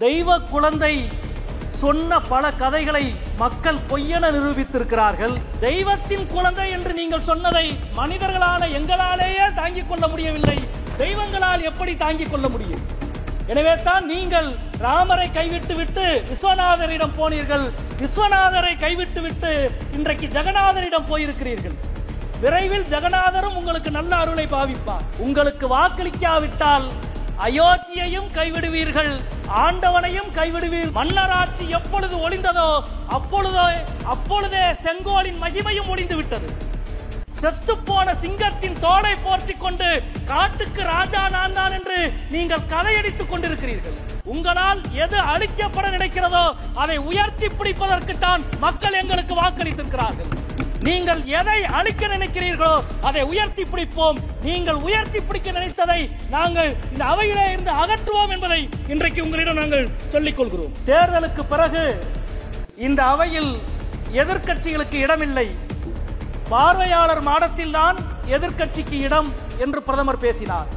தெய்வ குழந்தை சொன்ன பல கதைகளை மக்கள் பொய்யென நிரூபித்திருக்கிறார்கள். தெய்வத்தின் குழந்தை என்று நீங்கள் சொன்னதை மனிதர்களான எங்களாலேயே தாங்கிக் கொள்ள முடியவில்லை, தெய்வங்களால் எப்படி தாங்கிக் கொள்ள முடியும்? எனவே தான் நீங்கள் ராமரை கைவிட்டு விட்டு விஸ்வநாதரிடம் போனீர்கள், விஸ்வநாதரை கைவிட்டு விட்டு இன்றைக்கு ஜெகநாதரிடம் போயிருக்கிறீர்கள். விரைவில் ஜெகநாதரும் உங்களுக்கு நல்ல அருளை பாவிப்பார். உங்களுக்கு வாக்களிக்காவிட்டால் அயோத்தியையும் கைவிடுவீர்கள், ஆண்டவனையும் கைவிடுவீர்கள். மன்னராட்சி எப்பொழுது ஒளிந்ததோ அப்பொழுதே செங்கோலின் மகிமையும் ஒளிந்து விட்டது. செத்துப்போன சிங்கத்தின் தோலை போர்த்திக் கொண்டு காட்டுக்கு ராஜா நான் தான் என்று நீங்கள் கதையடித்துக் கொண்டிருக்கிறீர்கள். உங்களால் எது அழிக்கப்பட நினைக்கிறதோ அதை உயர்த்தி பிடிப்பதற்கு தான் மக்கள் எங்களுக்கு வாக்களித்திருக்கிறார்கள். நீங்கள் எதை அழிக்க நினைக்கிறீர்களோ அதை உயர்த்தி பிடிப்போம். நீங்கள் உயர்த்தி பிடிக்க நினைத்ததை நாங்கள் இந்த அவையிலே இருந்து அகற்றுவோம் என்பதை இன்றைக்கு உங்களிடம் நாங்கள் சொல்லிக் கொள்கிறோம். தேர்தலுக்கு பிறகு இந்த அவையில் எதிர்க்கட்சிகளுக்கு இடமில்லை, பார்வையாளர் மாடத்தில் தான் எதிர்க்கட்சிக்கு இடம் என்று பிரதமர் பேசினார்.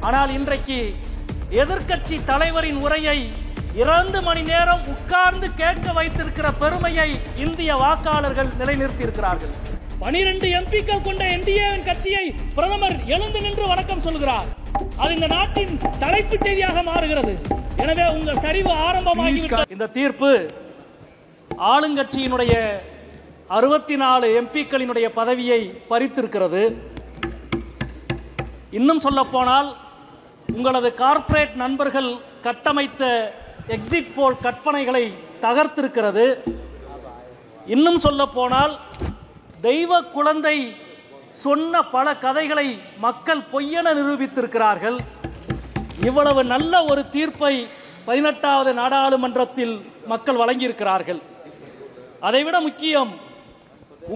ஆனால் இன்றைக்கு எதிர்க்கட்சி தலைவரின் உரையை 2 மணி நேரம் உட்கார்ந்து கேட்க வைத்திருக்கிற பெருமையை இந்திய வாக்காளர்கள் நிலைநிறுத்தி இருக்கிறார்கள். 12 எம்பிக்கள் கொண்ட என்டிஏவின் கட்சியை பிரதமர் எழுந்து நின்று வணக்கம் சொல்கிறார். அது இந்த நாட்டின் தலைப்புச் செய்தியாக மாறுகிறது. எனவே உங்கள் சரிவு ஆரம்பமாகிவிட்டது. இந்த தீர்ப்பு ஆளுங்கட்சியினுடைய 64 எம்பிக்களினுடைய பதவியை பறித்திருக்கிறது. இன்னும் சொல்ல போனால் உங்களது கார்ப்பரேட் நண்பர்கள் கட்டமைத்த எக்ஸிட் போல் கற்பனைகளை தகர்த்திருக்கிறது. இன்னும் சொல்ல போனால் தெய்வ குழந்தை சொன்ன பல கதைகளை மக்கள் பொய்யென நிரூபித்திருக்கிறார்கள். இவ்வளவு நல்ல ஒரு தீர்ப்பை 18வது நாடாளுமன்றத்தில் மக்கள் வழங்கியிருக்கிறார்கள். அதைவிட முக்கியம்,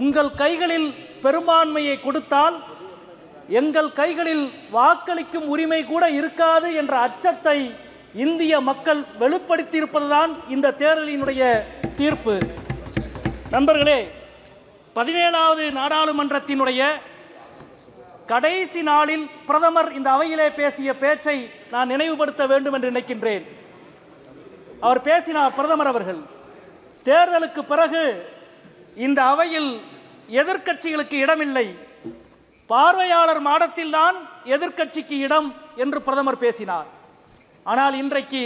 உங்கள் கைகளில் பெரும்பான்மையை கொடுத்தால் எங்கள் கைகளில் வாக்களிக்கும் உரிமை கூட இருக்காது என்ற அச்சத்தை இந்திய மக்கள் வெளிப்படுத்தி இருப்பதுதான் இந்த தேர்தலினுடைய தீர்ப்பு. நண்பர்களே, 17வது நாடாளுமன்றத்தினுடைய கடைசி நாளில் பிரதமர் இந்த அவையிலே பேசிய பேச்சை நான் நினைவுபடுத்த வேண்டும் என்று நினைக்கின்றேன். அவர் பேசினார், பிரதமர் அவர்கள், தேர்தலுக்கு பிறகு இந்த அவையில் எதிர்க்கட்சிகளுக்கு இடமில்லை, பார்வையாளர் மாடத்தில் தான் எதிர்க்கட்சிக்கு இடம் என்று பிரதமர் பேசினார். ஆனால் இன்றைக்கு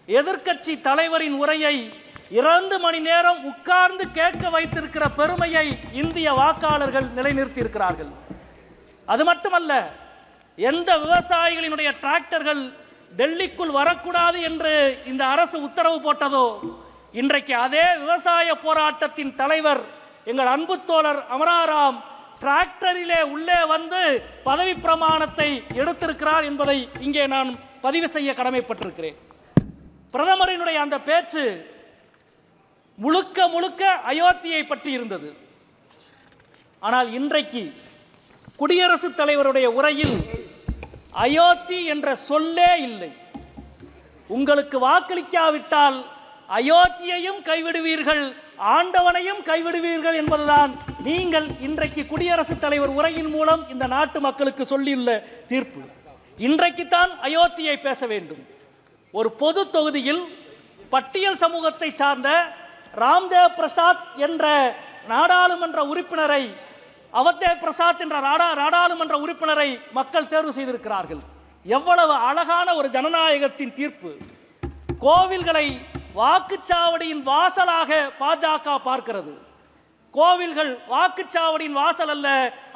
எதிர்க்கட்சி தலைவரின் உரையை 2 மணி நேரம் உட்கார்ந்து கேட்க வைத்திருக்கிற பெருமையை இந்திய வாக்காளர்கள் நிலைநிறுத்தி இருக்கிறார்கள். அது மட்டுமல்ல, எந்த விவசாயிகளினுடைய டிராக்டர்கள் டெல்லிக்குள் வரக்கூடாது என்று இந்த அரசு உத்தரவு போட்டதோ, இன்றைக்கு அதே விவசாய போராட்டத்தின் தலைவர் எங்கள் அன்பு தோழர் அமராராம் டிராக்டரிலே உள்ளே வந்து பதவி பிரமாணத்தை எடுத்திருக்கிறார் என்பதை இங்கே நான் பதிவு செய்ய கடமைப்பட்டிருக்கிறேன். பிரதமரினுடைய அந்த பேச்சு முழுக்க முழுக்க அயோத்தியை பற்றி இருந்தது. ஆனால் இன்றைக்கு குடியரசுத் தலைவருடைய உரையில் அயோத்தி என்ற சொல்லே இல்லை. உங்களுக்கு வாக்களிக்காவிட்டால் அயோத்தியையும் கைவிடுவீர்கள், ஆண்டவனையும் கைவிடுவீர்கள் என்பதுதான் நீங்கள் இன்றைக்கு குடியரசுத் தலைவர் உரையின் மூலம் இந்த நாட்டு மக்களுக்கு சொல்லியுள்ள தீர்ப்பு. இன்றைக்குத்தான் அயோத்தியை பேச வேண்டும். ஒரு பொது தொகுதியில் பட்டியல் சமூகத்தை சார்ந்த ராம்தேவ் பிரசாத் என்ற நாடாளுமன்ற உறுப்பினரை, அவதேவ் பிரசாத் என்ற நாடாளுமன்ற உறுப்பினரை மக்கள் தேர்வு செய்திருக்கிறார்கள். எவ்வளவு அழகான ஒரு ஜனநாயகத்தின் தீர்ப்பு! கோவில்களை வாக்குச்சாவடியின் வாசலாக பாஜக பார்க்கிறது. கோவில்கள் வாக்குச்சாவடியின் வாசல் அல்ல,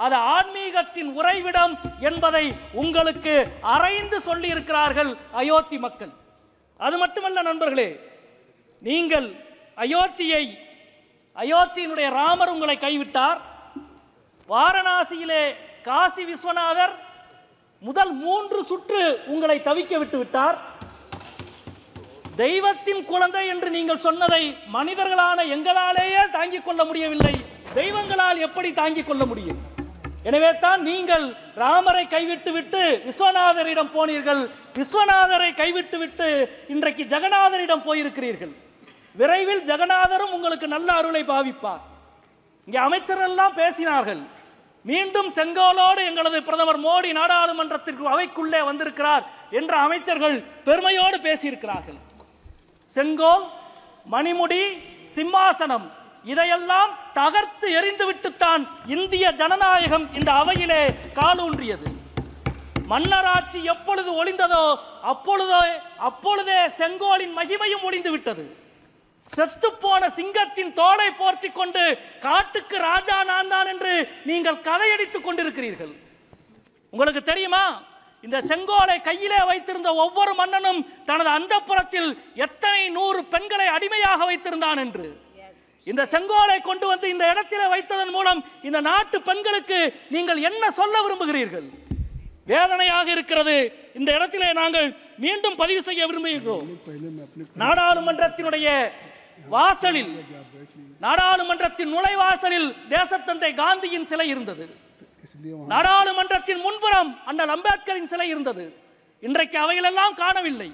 அது ஆன்மீகத்தின் உறைவிடம் என்பதை உங்களுக்கு அறைந்து சொல்லி இருக்கிறார்கள் அயோத்தி மக்கள். அது மட்டுமல்ல நண்பர்களே, நீங்கள் அயோத்தியினுடைய ராமர் உங்களை கைவிட்டார். வாரணாசியிலே காசி விஸ்வநாதர் முதல் 3 சுற்று உங்களை தவிக்க விட்டு விட்டார். தெய்வத்தின் குழந்தை என்று நீங்கள் சொன்னதை மனிதர்களான எங்களாலேயே தாங்கிக் கொள்ள முடியவில்லை, தெய்வங்களால் எப்படி தாங்கிக் கொள்ள முடியும்? எனவே தான் நீங்கள் ராமரை கைவிட்டு விட்டு விஸ்வநாதரிடம் போனீர்கள், விஸ்வநாதரை கைவிட்டு விட்டு இன்றைக்கு ஜெகநாதரிடம் போயிருக்கிறீர்கள். விரைவில் ஜெகநாதரும் உங்களுக்கு நல்ல அருளை பாவிப்பார். இங்கே அமைச்சர்கள் எல்லாம் பேசினார்கள். மீண்டும் செங்கோலோடு எங்களது பிரதமர் மோடி நாடாளுமன்றத்திற்கு அவைக்குள்ளே வந்திருக்கிறார் என்ற அமைச்சர்கள் பெருமையோடு பேசியிருக்கிறார்கள். செங்கோல், மணிமுடி, சிம்மாசனம் இதையெல்லாம் தகர்த்து எறிந்துவிட்டுத்தான் இந்திய ஜனநாயகம் இந்த அவையிலே காலூன்றியது. மன்னராட்சி எப்பொழுது ஒளிந்ததோ அப்பொழுதே செங்கோலின் மகிமையும் ஒளிந்து விட்டது. செத்துப்போன சிங்கத்தின் தோலை போர்த்தி கொண்டு காட்டுக்கு ராஜா நான் தான் என்று நீங்கள் கதையடித்துக் கொண்டிருக்கிறீர்கள். உங்களுக்கு தெரியுமா, இந்த செங்கோலை கையிலே வைத்திருந்த ஒவ்வொரு மன்னனும் தனது அந்தப்புறத்தில் எத்தனை 100 பெண்களை அடிமையாக வைத்திருந்தான் என்று. இந்த செங்கோலை கொண்டு வந்து இந்த இடத்திலே வைத்ததன் மூலம் இந்த நாட்டு பெண்களுக்கு நீங்கள் என்ன சொல்ல விரும்புகிறீர்கள்? வேதனையாக இருக்கிறது. இந்த இடத்திலே நாங்கள் மீண்டும் பதிவு செய்ய விரும்புகிறோம். நாடாளுமன்றத்தினுடைய வாசலில், நாடாளுமன்றத்தின் நுழைவாசலில் தேசத்தந்தை காந்தியின் சிலை இருந்தது. நாடாளுமன்றத்தின் முன்புறம் அண்ணல் அம்பேத்கரின் சிலை இருந்தது. இன்றைக்கு அவைகளெல்லாம் காணவில்லை.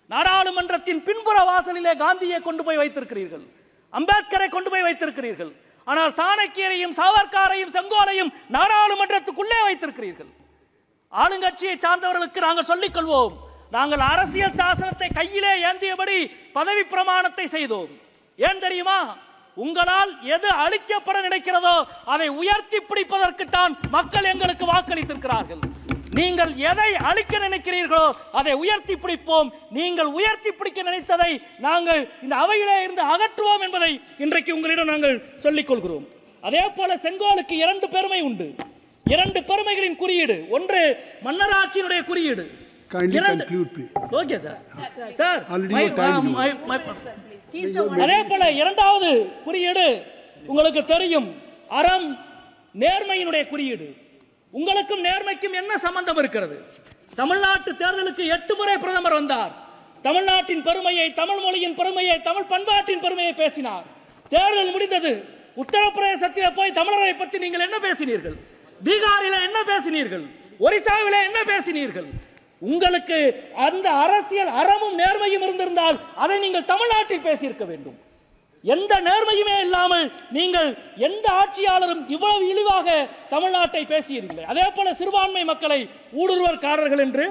நாடாளுமன்றத்தின் பின்புற வாசலிலே காந்தியை கொண்டு போய் வைத்திருக்கிறீர்கள், அம்பேத்கரை கொண்டு போய் வைத்திருக்கிறீர்கள். ஆனால் சாணக்கியரையும் சாவர்காரையும் செங்கோலையும் நாடாளுமன்றத்துக்குள்ளே வைத்திருக்கிறீர்கள். ஆளுங்கட்சியை சார்ந்தவர்களுக்கு நாங்கள் சொல்லிக் கொள்வோம், நாங்கள் அரசியல் சாசனத்தை கையிலே ஏந்தியபடி பதவி பிரமாணத்தை செய்தோம். ஏன் தெரியுமா? உங்களால் எது அழிக்கப்பட நினைக்கிறதோ அதை உயர்த்தி பிடிப்பதற்குத்தான் மக்கள் எங்களுக்கு வாக்களித்திருக்கிறார்கள். நீங்கள் எதை அழிக்க நினைக்கிறீர்களோ அதை உயர்த்தி பிடிப்போம். நீங்கள் உயர்த்தி பிடிக்க நினைத்ததை நாங்கள் இந்த அவையிலே இருந்து அகற்றுவோம் என்பதை இன்றைக்கு உங்களிடம் நாங்கள் சொல்லிக் கொள்கிறோம். அதே போல செங்கோலுக்கு 2 பெருமை உண்டு. 2 பெருமைகளின் குறியீடு. ஒன்று மன்னராட்சியினுடைய குறியீடு. ஓகே சார், சார் அதே போல 2வது குறியீடு உங்களுக்கு தெரியும், அறம் நேர்மையினுடைய குறியீடு. உங்களுக்கும் நேர்மைக்கும் என்ன சம்பந்தம் இருக்கிறது? தமிழ்நாட்டு தேர்தலுக்கு 8 முறை பிரதமர் வந்தார். தமிழ்நாட்டின் பெருமையை, தமிழ் மொழியின் பெருமையை, தமிழ் பண்பாட்டின் பெருமையை பேசினார். தேர்தல் முடிந்தது. உத்தரப்பிரதேசத்தில் போய் தமிழரை பற்றி நீங்கள் என்ன பேசினீர்கள்? பீகாரில் என்ன பேசினீர்கள்? ஒரிசாவில் என்ன பேசினீர்கள்? உங்களுக்கு அந்த அரசியல் அறமும் நேர்மையும் இருந்திருந்தால் அதை நீங்கள் தமிழ்நாட்டில் பேசியிருக்க வேண்டும். எந்த நேர்மையுமே இல்லாமல் நீங்கள் எந்த ஆட்சியாளரும் இவ்வளவு இழிவாக தமிழ்நாட்டை பேசியதில்லை. அதே போல சிறுபான்மை மக்களை ஊடுருவற்காரர்கள் என்று,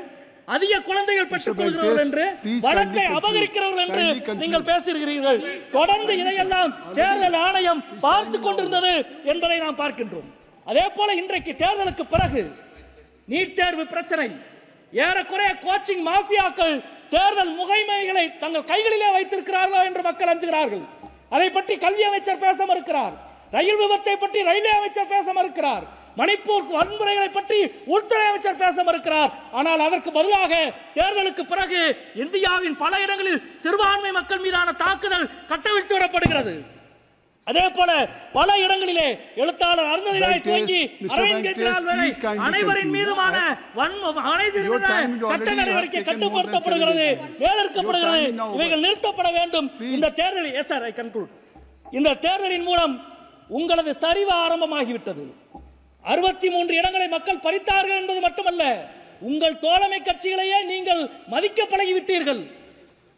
அதிக குழந்தைகள் பெற்றுக் கொள்கிறவர்கள் என்று, வழக்கை அபகரிக்கிறவர்கள் என்று நீங்கள் பேசுகிறீர்கள். தொடர்ந்து இதையெல்லாம் தேர்தல் ஆணையம் பார்த்துக் கொண்டிருந்தது என்பதை நாம் பார்க்கின்றோம். அதே போல இன்றைக்கு தேர்தலுக்கு பிறகு நீட் தேர்வு பிரச்சனை, ஏறக்குறைய கோச்சிங் மாஃபியாக்கள் தேர்தல் முகைமைகளை தங்கள் கைகளிலே வைத்திருக்கிறார்களோ என்று மக்கள் அஞ்சுகிறார்கள். அதை பற்றி கல்வி அமைச்சர் பேச மறுக்கிறார். ரயில் விபத்தை பற்றி ரயில்வே அமைச்சர் பேச மறுக்கிறார். மணிப்பூர் வன்முறைகளை பற்றி உள்துறை அமைச்சர் பேச மறுக்கிறார். ஆனால் அதற்கு பதிலாக தேர்தலுக்கு பிறகு இந்தியாவின் பல இடங்களில் சிறுபான்மை மக்கள் மீதான தாக்குதல் கட்டவிழ்த்து விடப்படுகிறது. அதே போல பல இடங்களிலே எழுத்தாளர் அருந்ததி ராய் துவங்கி அரவிந்த் கெஜ்ரிவால் வரை அனைவரின் மீதுமான சட்ட நடவடிக்கை கட்டுப்படுத்தப்படுகிறது, வேலெடுக்கப்படுகிறது. இவைகள் நிறுத்தப்பட வேண்டும். இந்த தேர்தலில் இந்த தேர்தலின் மூலம் உங்களது சரிவு ஆரம்பமாகிவிட்டது. 63 இடங்களை மக்கள் பறித்தார்கள் என்பது மட்டுமல்ல, உங்கள் தோழமை கட்சிகளையே நீங்கள் மதிக்க பழகிவிட்டீர்கள்.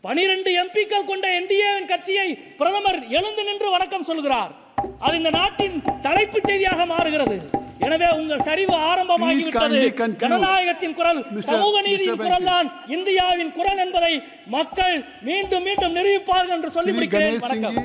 12 எம்பிக்கள் கொண்ட என்டிஏவின் கட்சியை பிரதமர் எழுந்து நின்று வணக்கம் சொல்கிறார். அது இந்த நாட்டின் தலைப்பு செய்தியாக மாறுகிறது. எனவே உங்கள் சரிவு ஆரம்பமாகிவிட்டது. ஜனநாயகத்தின் குரல், சமூக நீதியின் குரல் தான் இந்தியாவின் குரல் என்பதை மக்கள் மீண்டும் மீண்டும் நிரூபிப்பார்கள் என்று சொல்லி முடிக்கிறேன். வணக்கம்.